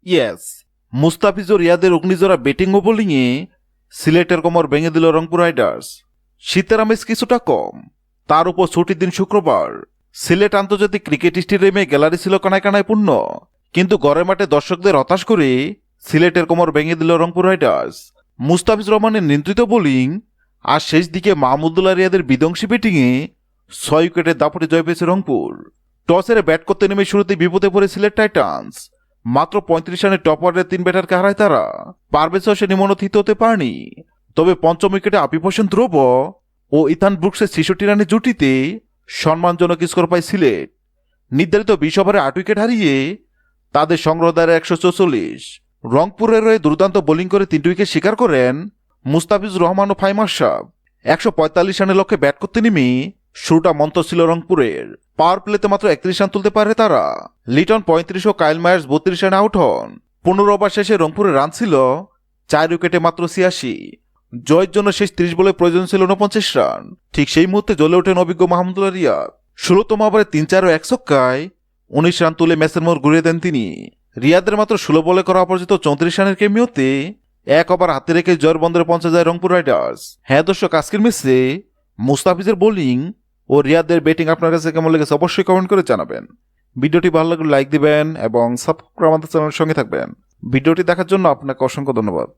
Yes, Mustafiz ও রিয়াদের অগ্নিজোড়া batting ও বোলিংয়ে সিলেটের কোমর ভেঙে দিল রংপুর রাইডার্স। শীতের আমেজ কিছুটা কম, তার উপর ছুটির দিন শুক্রবার। সিলেট আন্তর্জাতিক ক্রিকেট স্টেডিয়ামে গ্যালারি ছিল কানায় কানায় পূর্ণ, কিন্তু ঘরের মাঠে দর্শকদের হতাশ করে সিলেটের কোমর ভেঙে দিল রংপুর রাইডার্স। মুস্তাফিজ রহমানের নিয়ন্ত্রিত বোলিং আর শেষ দিকে মাহমুদুল্লাহ রিয়াদের বিধ্বংসী ব্যাটিংয়ে 6 উইকেটের দাপটে জয় পেয়েছে রংপুর। টস হেরে ব্যাট করতে নেমে শুরুতে বিপদে পড়ে সিলেট টাইটান্স। মাত্র 35 রানে টপ অর্ডারের 3 ব্যাটারকে হারায় তারা। পারভেজ হোসেন নিমন্ত্রিত হতে পারেনি, তবে পঞ্চম উইকেটে আফিফ হোসেন ধ্রুব ও ইথান ব্রুকসের 66 রানের জুটিতে সম্মানজনক স্কোর পায় সিলেট। নির্ধারিত 20 ওভারে 8 উইকেট হারিয়ে তাদের সংগ্রহ দাঁড়ে 144। রংপুরের হয়ে দুর্দান্ত বোলিং করে 3 উইকেট শিকার করেন মুস্তাফিজুর রহমান ও ফাহিম আশরাফ। 145 রানের লক্ষ্যে ব্যাট করতে নেমে শুরুটা মন্থর ছিল রংপুরের। পাওয়ার প্লেতে মাত্র 31 রান তুলতে পারে তারা। লিটন 35 ও কাইল মায়ার্স 32 রানে আউট হন। 15 ওভার শেষে রংপুরের রান ছিল 4 উইকেটে মাত্র 86। জয়ের জন্য শেষ 30 বলে প্রয়োজন ছিল 49 রান। ঠিক সেই মুহূর্তে জ্বলে ওঠেন অভিজ্ঞ মাহমুদুল্লাহ রিয়াদ। 16তম ওভারে 3-4 ও 1 ছক্কায় 19 রান তুলে ম্যাচের মোড় ঘুরিয়ে দেন তিনি। রিয়াদের মাত্র 16 বলে করা অপরাজিত 34 রানের ক্যামিওতে 1 ওভার হাতে রেখে জয়ের বন্দরে পৌঁছে যায় রংপুর রাইডার্স। হ্যাঁ দর্শক, আজকের ম্যাচে মুস্তাফিজের বোলিং ও রিয়াদের ব্যাটিং আপনার কাছে কেমন লেগেছে অবশ্যই কমেন্ট করে জানাবেন। ভিডিওটি ভালো লাগলে লাইক দিবেন এবং সাবস্ক্রাইব করে আমাদের চ্যানেলের সঙ্গে থাকবেন। ভিডিওটি দেখার জন্য আপনাকে অসংখ্য ধন্যবাদ।